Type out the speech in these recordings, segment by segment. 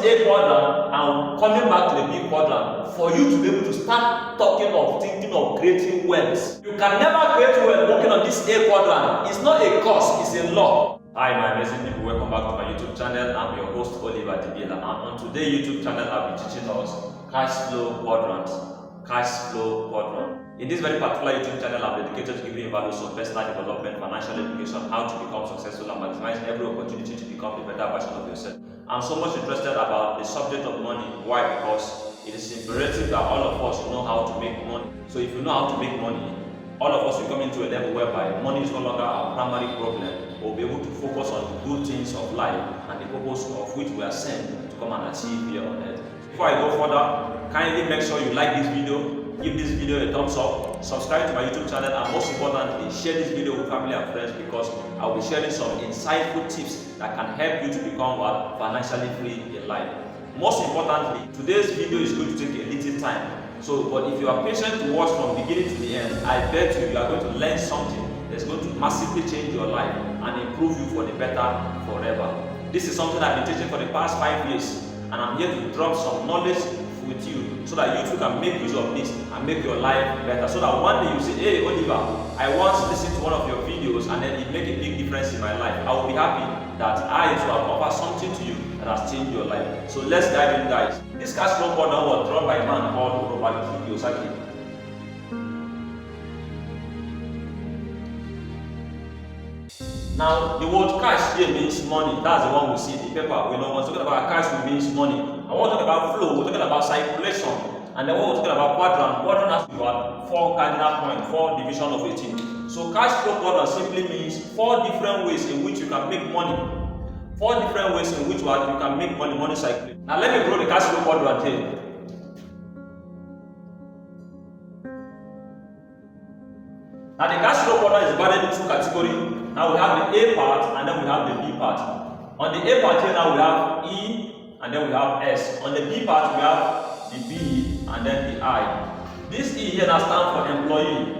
A quadrant and coming back to the B quadrant for you to be able to start thinking of creating wealth. You can never create wealth working on this A quadrant. It's not a course, it's a law. Hi, my amazing people, welcome back to my YouTube channel. I'm your host, Dibbila, and on today's YouTube channel, I'll be teaching us cash flow quadrants. Cash flow quadrant. In this very particular YouTube channel, I'm dedicated to giving you values of personal development, financial education, how to become successful, and maximize every opportunity to become a better version of yourself. I'm so much interested about the subject of money. Why? Because it is imperative that all of us know how to make money. So if you know how to make money, all of us will come into a level whereby money is no longer our primary problem. We'll be able to focus on the good things of life and the purpose of which we are sent to come and achieve here on earth. Before I go further, kindly make sure you like this video, give this video a thumbs up, subscribe to my YouTube channel, and most importantly, share this video with family and friends, because I'll be sharing some insightful tips that can help you to become financially free in life. Most importantly, today's video is going to take a little time. But if you are patient to watch from beginning to the end, I bet you are going to learn something that's going to massively change your life and improve you for the better forever. This is something I've been teaching for the past 5 years, and I'm here to drop some knowledge with you so that you too can make use of this and make your life better, so that one day you say, hey Oliver, I once listened to one of your videos and then it made a big difference in my life. I will be happy that I too have offered something to you that has changed your life. So let's dive in, guys. This cash flow quadrant was drawn by a man called Kiyosaki. Now, the word cash here means money. That's the one we see in the paper. We know when we're talking about cash, it means money. And when we're talking about flow, we're talking about circulation. And then when we're talking about quadrant has to be at 4 cardinal points, 4 division of 18. So cash flow quadrant simply means 4 different ways in which you can make money. 4 different ways in which you can make money cycle. Now let me draw the cash flow quadrant here. Now the cash flow quadrant is divided into 2 categories. Now we have the A part and then we have the B part. On the A part here now we have E and then we have S. On the B part we have the B and then the I. This E here now stands for employee.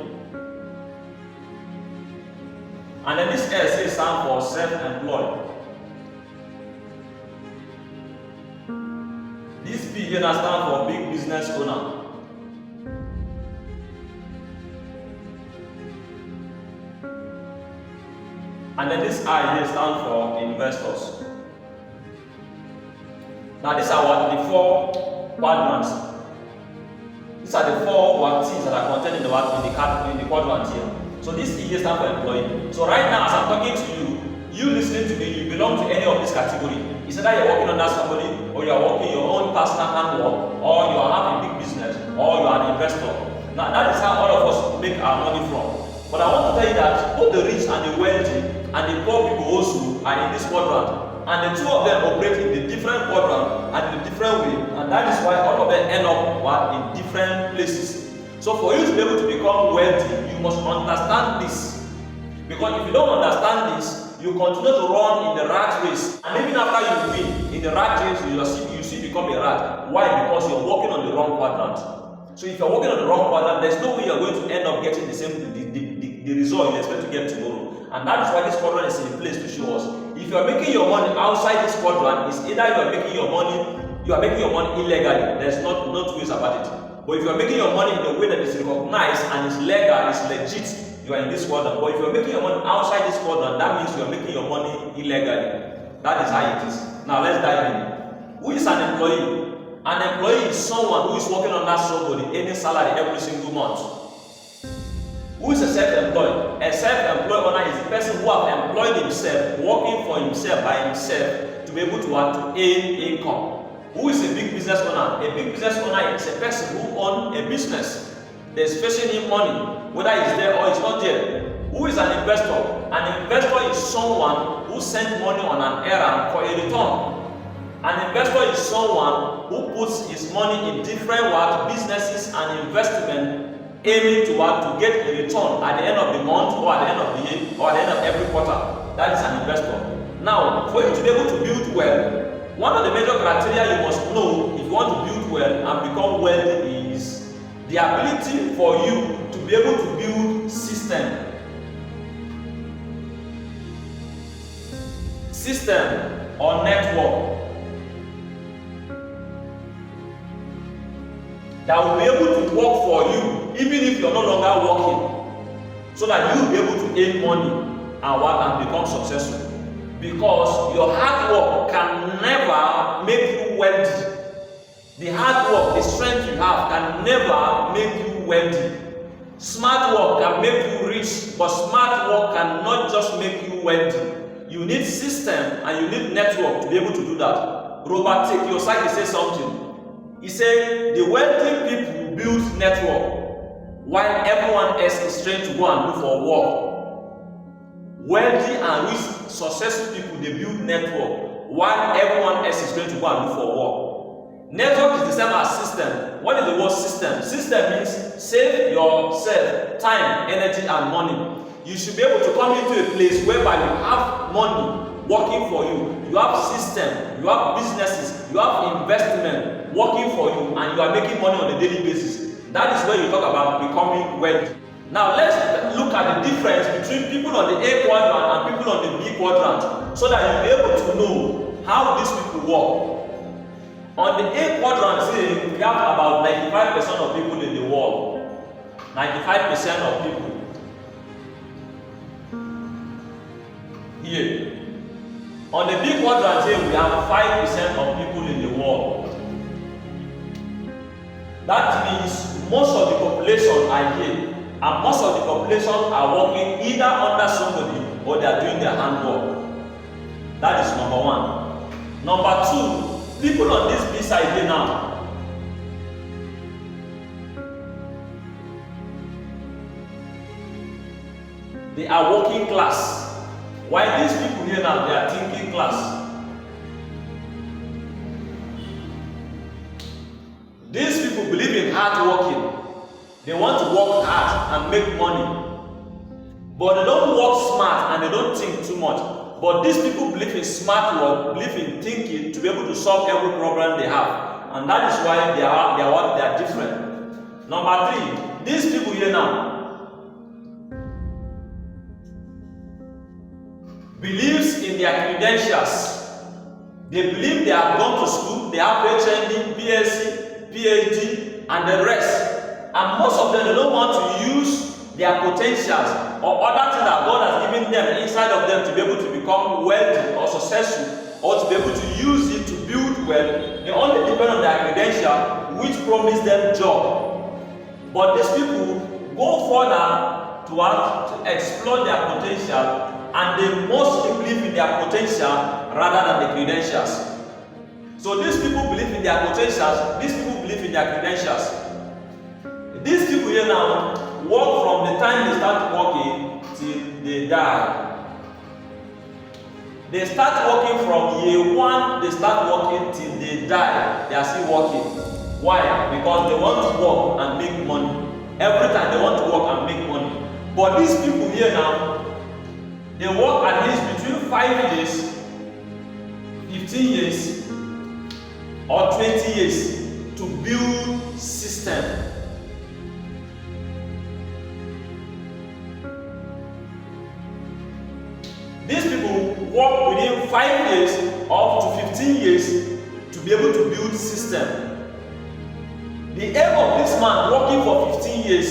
And then this S here stands for self-employed. This B here now stands for big business owner. And then this I here stands for investors. Now these are the 4 quadrants. These are the 4 things that are contained in the quadrant here. So this E here stands for employee. So right now as I'm talking to you, you listening to me, you belong to any of this category. It's either you're working under somebody, or you're working your own personal handwork, or you are having a big business, or you are an investor. Now that is how all of us make our money from. But I want to tell you that both the rich and the wealthy and the poor people also are in this quadrant. And the 2 of them operate in the different quadrant and in a different way. And that is why all of them end up in different places. So for you to be able to become wealthy, you must understand this. Because if you don't understand this, you continue to run in the rat race. And even after you win in the rat race, you still become a rat. Why? Because you're working on the wrong quadrant. So if you're working on the wrong quadrant, there's no way you're going to end up getting the result you expect to get tomorrow. And that is why this quadrant is in place to show us. If you are making your money outside this quadrant, it's either you are making your money illegally. There's not 2 ways about it. But if you are making your money in a way that is recognized and is legal, is legit, you are in this quadrant. But if you are making your money outside this quadrant, that means you are making your money illegally. That is how it is. Now let's dive in. Who is an employee? An employee is someone who is working under somebody, earning salary every single month. Who is a self-employed? A self-employed owner is the person who has employed himself, working for himself by himself to be able to earn income. Who is a big business owner? A big business owner is a person who owns a business. There's fetching him money, whether it's there or it's not there. Who is an investor? An investor is someone who sends money on an errand for a return. An investor is someone who puts his money in different businesses and investment, aiming to get a return at the end of the month, or at the end of the year, or at the end of every quarter. That is an investor. Now, for you to be able to build wealth, one of the major criteria you must know if you want to build wealth and become wealthy is the ability for you to be able to build system or network. that will be able to work for you even if you're no longer working, so that you will be able to earn money and become successful. Because your hard work can never make you wealthy. The hard work, the strength you have can never make you wealthy. Smart work can make you rich, but smart work cannot just make you wealthy. You need system and you need network to be able to do that. Robert Kiyosaki says something. He said the wealthy people build network while everyone else is trying to go and look for work. Wealthy and rich, successful people, they build network while everyone else is trying to go and look for work. Network is the same as system. What is the word system? System means save yourself time, energy, and money. You should be able to come into a place whereby you have money working for you. You have system, you have businesses, you have investment working for you, and you are making money on a daily basis. That is where you talk about becoming wealthy. Now let's look at the difference between people on the A quadrant and people on the B quadrant, so that you'll be able to know how these people work. On the A quadrant, see, we have about 95% of people in the world. 95% of people here. On the B quadrant here, we have 5% of people in the world. That means most of the population are here, and most of the population are working either under somebody or they are doing their handwork. That is number one. Number two, people on this B side here now, they are working class. While these people here now, they are thinking class. These people believe in hard working. They want to work hard and make money. But they don't work smart and they don't think too much. But these people believe in smart work, believe in thinking to be able to solve every problem they have. And that is why they are different. Number three, these people here now believes in their credentials. They believe they have gone to school, they have HND, PSc, PhD, and the rest. And most of them, they don't want to use their potentials or other things that God has given them inside of them to be able to become wealthy or successful, or to be able to use it to build wealth. They only depend on their credential, which promise them job. But these people go further to explore their potential, and they mostly believe in their potential rather than the credentials. So these people believe in their potentials, these people believe in their credentials. These people here now work from the time they start working till they die. They start working from year one, they start working till they die. They are still working. Why? Because they want to work and make money. Every time they want to work and make money. But these people here now, they work at least between 5 years, 15 years, or 20 years to build system. These people work within 5 years up to 15 years to be able to build system. The aim of this man working for 15 years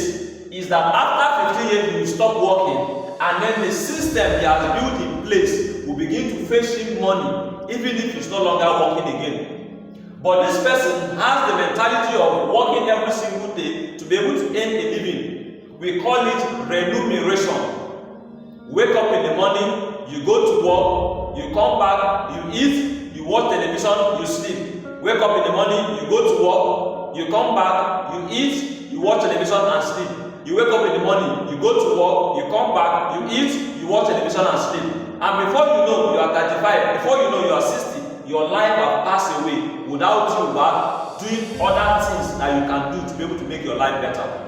is that after 15 years he will stop working, and then the system he has built in place will begin to fetch him money, even if he's no longer working again. But this person has the mentality of working every single day to be able to earn a living. We call it remuneration. Wake up in the morning, you go to work, you come back, you eat, you watch television, you sleep. Wake up in the morning, you go to work, you come back, you eat, you watch television and sleep. You wake up in the morning, you go to work, you come back, you eat, you watch television and sleep. And before you know, you are 35, before you know, you are 60, your life will pass away without you doing other things that you can do to be able to make your life better.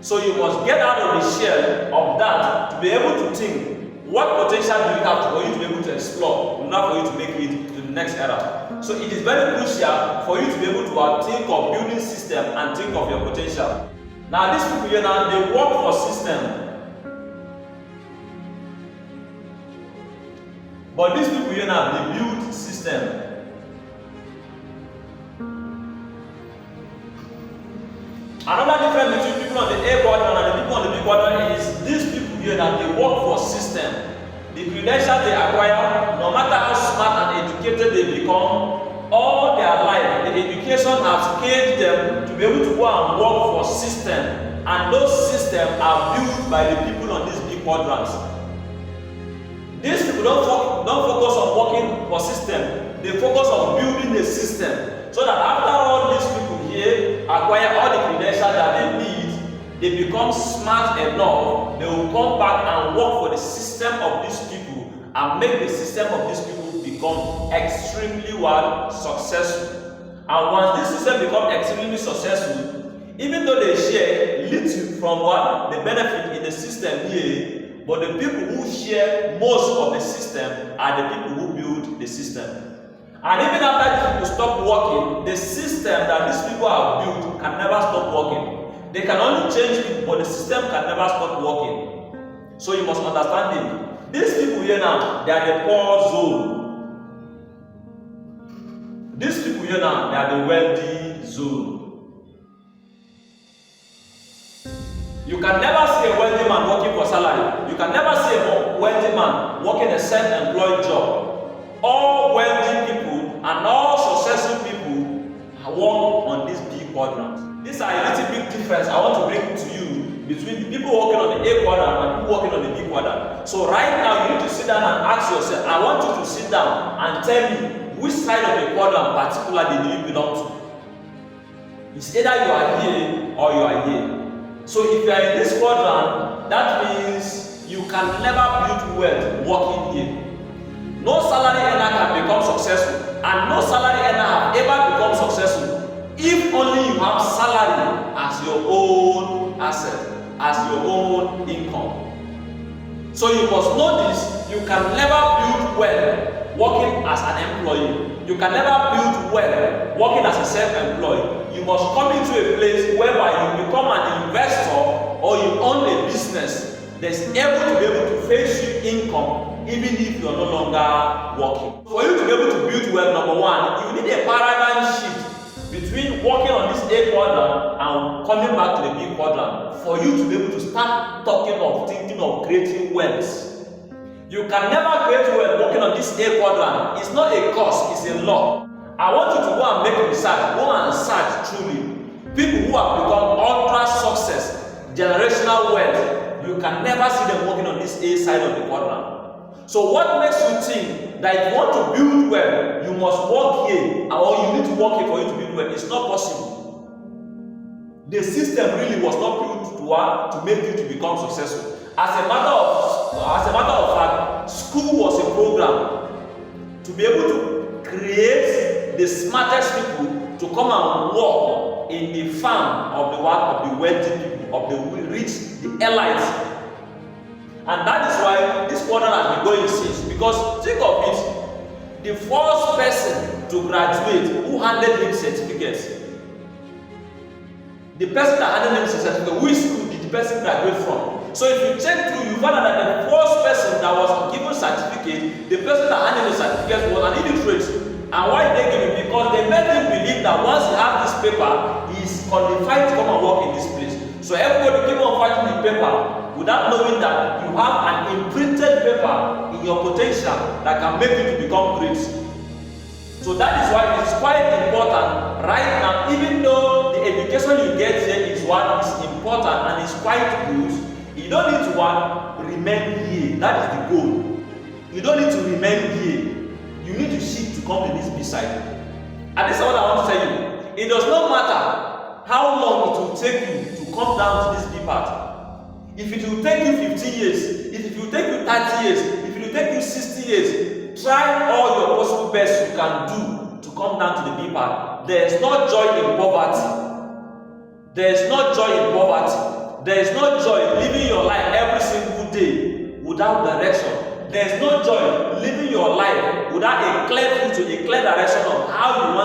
So you must get out of the shell of that to be able to think, what potential do you have for you to be able to explore in order for you to make it to the next era? So it is very crucial for you to be able to think of building system and think of your potential. Now these people here now, they work for system. But these people here now, they build system. Another difference between people on the A quadrant and the people on the B quadrant is these people here that they work for system. The credentials they acquire, no matter how smart and educated they become, all their life, the education has scaled them to be able to go and work for system, and those systems are built by the people on these big quadrants. These people don't focus on working for system, they focus on building the system, so that after all these people here acquire all the credentials that they need, they become smart enough, they will come back and work for the system of these people and make the system of these people become extremely successful. And once this system becomes extremely successful, even though they share little from what the benefit in the system here, but the people who share most of the system are the people who build the system. And even after these people stop working, the system that these people have built can never stop working. They can only change people, but the system can never stop working. So you must understand it. These people here now, they are the poor zone. These people here now, they are the wealthy zone. You can never see a wealthy man working for salary. You can never see a wealthy man working a self-employed job. All wealthy people and all successful people work on this big quadrant. These are a little big difference I want to bring to you between the people working on the A quadrant and people working on the B quadrant. So right now you need to sit down and ask yourself, I want you to sit down and tell me which side of the quadrant particularly do you belong to. It's either you are here or you are here. So if you are in this quadrant, that means you can never build wealth working here. No salary earner can become successful, and no salary earner have ever become successful if only you have salary as your own asset, as your own income. So you must know this, you can never build wealth working as an employee. You can never build wealth working as a self-employed. You must come into a place whereby you become an investor or you own a business that's able to be able to face you income even if you are no longer working. For you to be able to build wealth, number one, you need a paradigm shift between working on this A quadrant and coming back to the B quadrant for you to be able to start thinking of creating wealth. You can never create wealth working on this A quadrant. It's not a course, it's a law. I want you to go and make research, go and search truly. People who have become ultra success, generational wealth, you can never see them working on this A side of the quadrant. So what makes you think that if you want to build wealth, you must work here, or you need to work here for you to build wealth? It's not possible. The system really was not built to make you to become successful. As a matter of fact, school was a program to be able to create the smartest people to come and work in the farm of the wealthy people, of the rich, the elites. And that is why this quadrant has been going since. Because think of it, the first person to graduate who handed him certificates, the person that handed him certificate, which school did the person graduate from? So if you check through, you find out that the first person that was given certificate, the person that handed the certificate was an illiterate. And why did they give him? Because they made him believe that once he has this paper, he is qualified to come and work in this place. So everybody keep on fighting the paper without knowing that you have an imprinted paper in your potential that can make you to become great. So that is why it is quite important right now, even though the education you get here is what is important and is quite good, you don't need to remain here. That is the goal. You don't need to remain here. You need to shift to come to this B side. And this is what I want to tell you. It does not matter how long it will take you to come down to this B part. If it will take you 15 years, if it will take you 30 years, if it will take you 60 years, try all your possible best you can do to come down to the B part. There is no joy in poverty. There is no joy in poverty. There is no joy living your life every single day without direction. There is no joy living your life without a clear direction of how you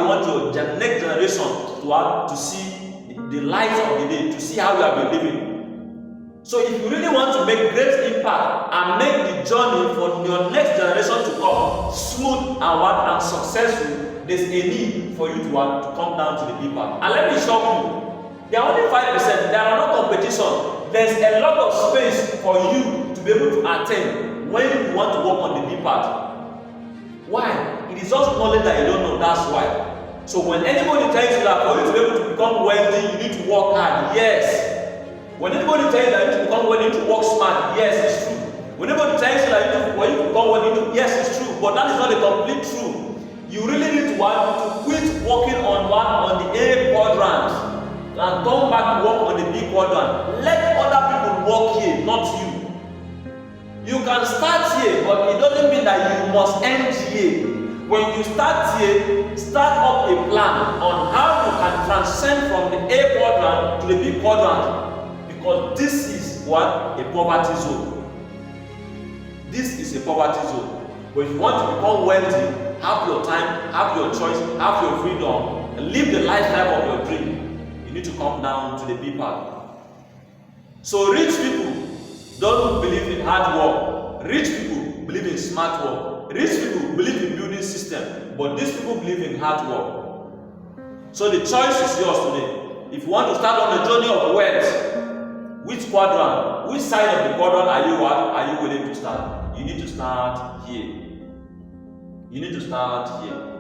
want your next generation to see the light of the day, to see how you have been living. So if you really want to make great impact and make the journey for your next generation to come smooth and successful, there's a need for you to come down to the B part. And let me shock you. There are only 5%. There are no competition. There's a lot of space for you to be able to attain when you want to work on the B part. Why? It is just knowledge that you don't know, that's why. So when anybody tells you that for you to be able to become wealthy, you need to work hard, yes. When anybody tells you that you need to become wealthy, you need to work smart, yes, it's true. When anybody tells you that for you to become wealthy, yes, it's true, but that is not a complete truth. You really need to quit working on the A quadrant and come back to work on the B quadrant. Let other people work here, not you. You can start here, but it doesn't mean that you must end here. When you start here, start up a plan on how you can transcend from the A quadrant to the B quadrant, because this is what? A poverty zone. This is a poverty zone. But if you want to become wealthy, have your time, have your choice, have your freedom, and live the lifestyle of your dream, you need to come down to the B part. So rich people don't believe in hard work. Rich people believe in smart work. Rich people believe in building system, but these people believe in hard work. So the choice is yours today. If you want to start on the journey of wealth, which quadrant, which side of the quadrant are you willing to start? You need to start here. You need to start here.